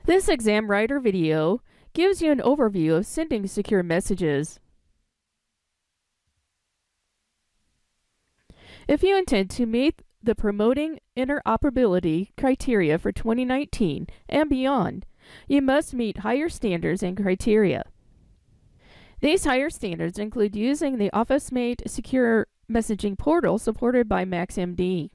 This ExamWRITER video gives you an overview of sending secure messages. If you intend to meet the Promoting Interoperability criteria for 2019 and beyond, you must meet higher standards and criteria. These higher standards include using the OfficeMate secure messaging portal supported by MaxMD.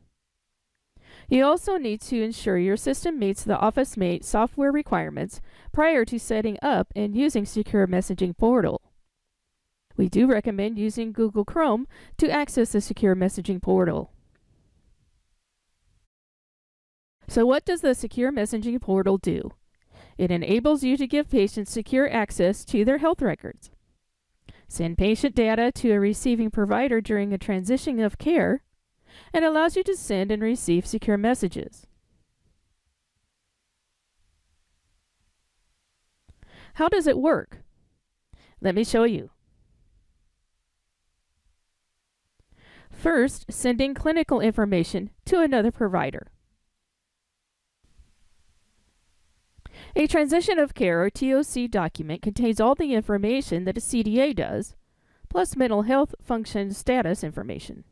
You also need to ensure your system meets the OfficeMate software requirements prior to setting up and using Secure Messaging Portal. We do recommend using Google Chrome to access the Secure Messaging Portal. So what does the Secure Messaging Portal do? It enables you to give patients secure access to their health records, send patient data to a receiving provider during a transition of care, and allows you to send and receive secure messages. How does it work? Let me show you. First, sending clinical information to another provider. A transition of care or TOC document contains all the information that a CDA does, plus mental health function status information.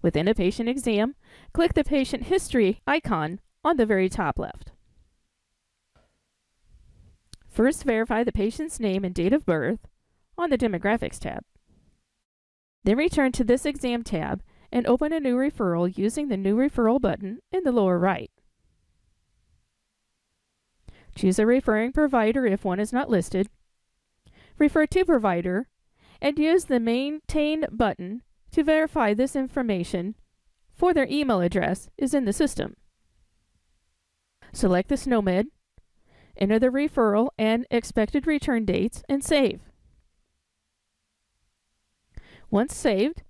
Within a patient exam, click the patient history icon on the very top left. First, verify the patient's name and date of birth on the Demographics tab. Then return to this Exam tab and open a new referral using the New Referral button in the lower right. Choose a referring provider if one is not listed. Refer to provider and use the Maintain button to verify this information for their email address is in the system. Select the SNOMED, enter the referral and expected return dates, and save. Once saved,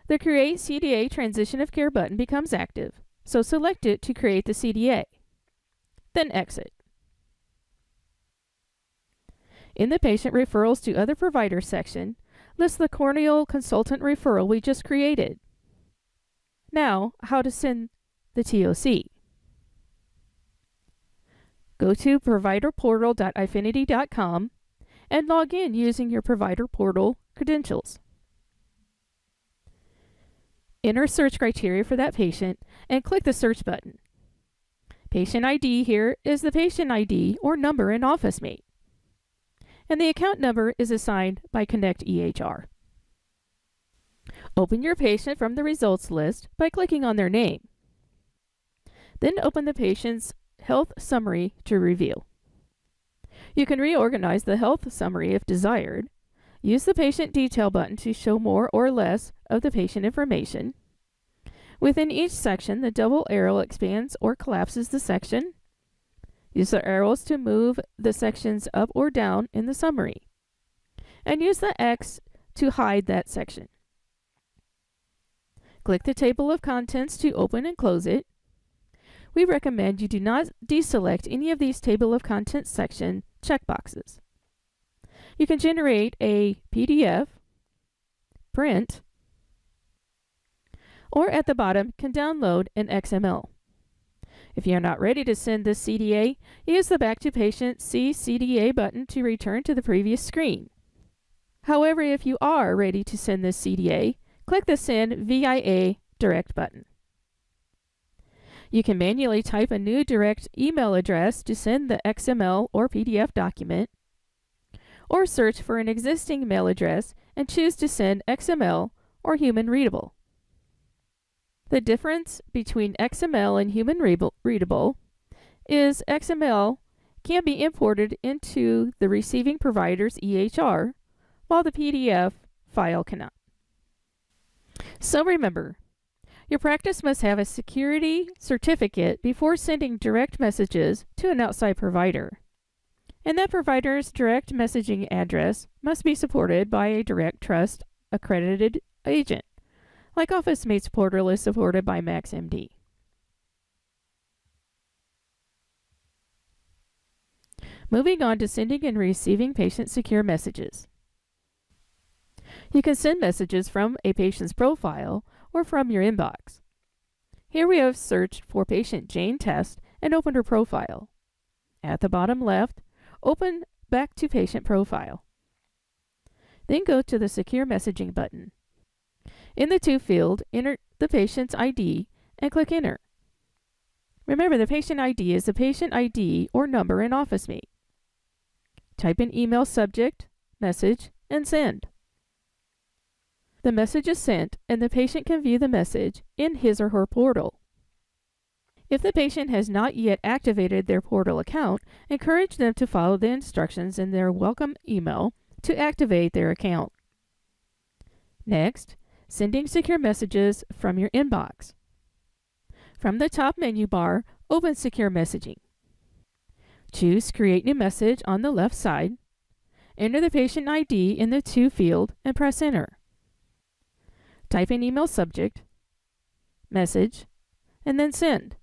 the Create CDA Transition of Care button becomes active, so select it to create the CDA. Then exit. In the Patient Referrals to Other Providers section, list the corneal consultant referral we just created. Now, how to send the TOC. Go to providerportal.eyefinity.com and log in using your provider portal credentials. Enter search criteria for that patient and click the search button. Patient ID here is the patient ID or number in OfficeMate, and the account number is assigned by Connect EHR. Open your patient from the results list by clicking on their name. Then open the patient's health summary to review. You can reorganize the health summary if desired. Use the patient detail button to show more or less of the patient information. Within each section, the double arrow expands or collapses the section. Use the arrows to move the sections up or down in the summary, and use the X to hide that section. Click the table of contents to open and close it. We recommend you do not deselect any of these table of contents section checkboxes. You can generate a PDF, print, or at the bottom can download an XML. If you are not ready to send this CDA, use the Back to Patient See CDA button to return to the previous screen. However, if you are ready to send this CDA, click the Send VIA Direct button. You can manually type a new direct email address to send the XML or PDF document, or search for an existing mail address and choose to send XML or human readable. The difference between XML and human readable is XML can be imported into the receiving provider's EHR, while the PDF file cannot. So remember, your practice must have a security certificate before sending direct messages to an outside provider, and that provider's direct messaging address must be supported by a Direct Trust accredited agent, like OfficeMate's portal is supported by MaxMD. Moving on to sending and receiving patient secure messages. You can send messages from a patient's profile or from your inbox. Here we have searched for patient Jane Test and opened her profile. At the bottom left, open Back to Patient Profile. Then go to the Secure Messaging button. In the To field, enter the patient's ID and click Enter. Remember, the patient ID is the patient ID or number in OfficeMate. Type in email subject, message, and send. The message is sent, and the patient can view the message in his or her portal. If the patient has not yet activated their portal account, encourage them to follow the instructions in their welcome email to activate their account. Next, sending secure messages from your inbox. From the top menu bar, open Secure Messaging. Choose Create New Message on the left side. Enter the patient ID in the To field and press Enter. Type in email subject, message, and then send.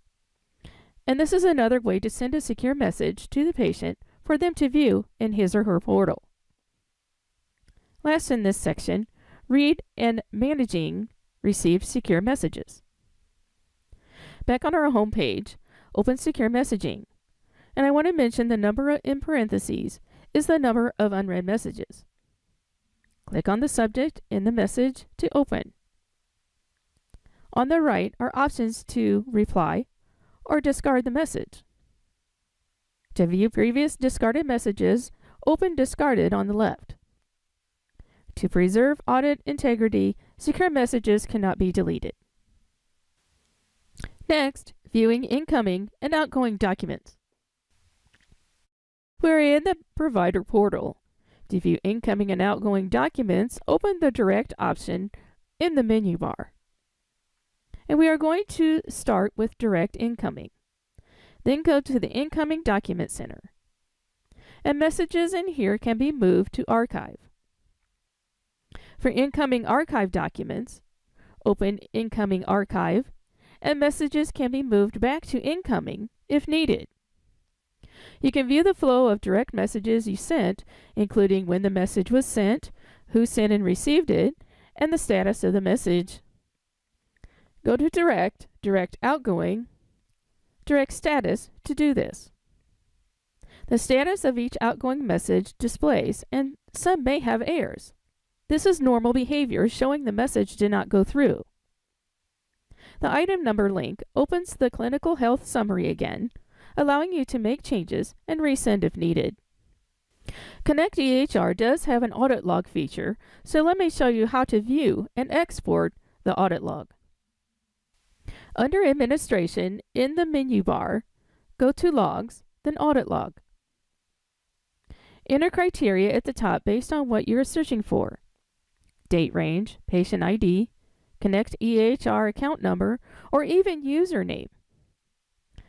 And this is another way to send a secure message to the patient for them to view in his or her portal. Last in this section, read and managing received secure messages. Back on our home page, open Secure Messaging. And I want to mention the number in parentheses is the number of unread messages. Click on the subject in the message to open. On the right are options to reply or discard the message. To view previous discarded messages, open Discarded on the left. To preserve audit integrity, secure messages cannot be deleted. Next, viewing incoming and outgoing documents. We're in the provider portal. To view incoming and outgoing documents, open the Direct option in the menu bar. And we are going to start with Direct Incoming. Then go to the Incoming Document Center. And messages in here can be moved to Archive. For incoming archive documents, open Incoming Archive, and messages can be moved back to incoming if needed. You can view the flow of direct messages you sent, including when the message was sent, who sent and received it, and the status of the message. Go to Direct, Direct Outgoing, Direct Status to do this. The status of each outgoing message displays, and some may have errors. This is normal behavior showing the message did not go through. The item number link opens the clinical health summary again, allowing you to make changes and resend if needed. Connect EHR does have an audit log feature, so let me show you how to view and export the audit log. Under Administration, in the menu bar, go to Logs, then Audit Log. Enter criteria at the top based on what you are searching for. Date range, patient ID, connect EHR account number, or even username.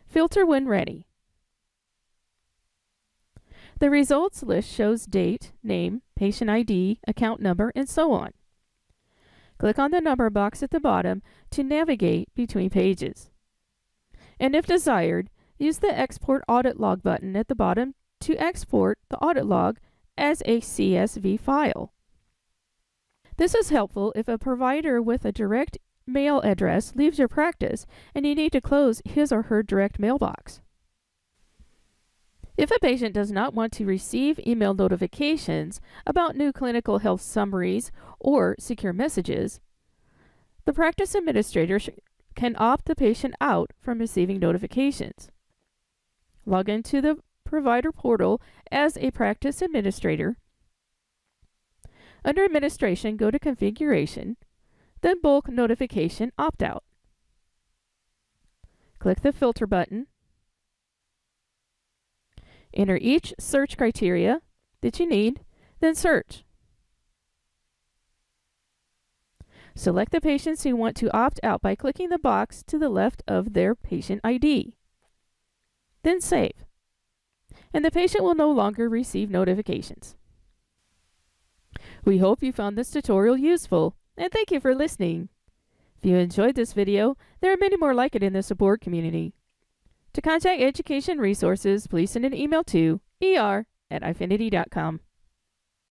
Filter when ready. The results list shows date, name, patient ID, account number, and so on. Click on the number box at the bottom to navigate between pages. And if desired, use the Export Audit Log button at the bottom to export the audit log as a CSV file. This is helpful if a provider with a direct mail address leaves your practice and you need to close his or her direct mailbox. If a patient does not want to receive email notifications about new clinical health summaries or secure messages, the practice administrator can opt the patient out from receiving notifications. Log into the provider portal as a practice administrator. Under Administration, go to Configuration, then Bulk Notification Opt-out. Click the Filter button. Enter each search criteria that you need, then search. Select the patients who want to opt out by clicking the box to the left of their patient ID. Then save. And the patient will no longer receive notifications. We hope you found this tutorial useful, and thank you for listening. If you enjoyed this video, there are many more like it in the support community. To contact education resources, please send an email to er@ifinity.com.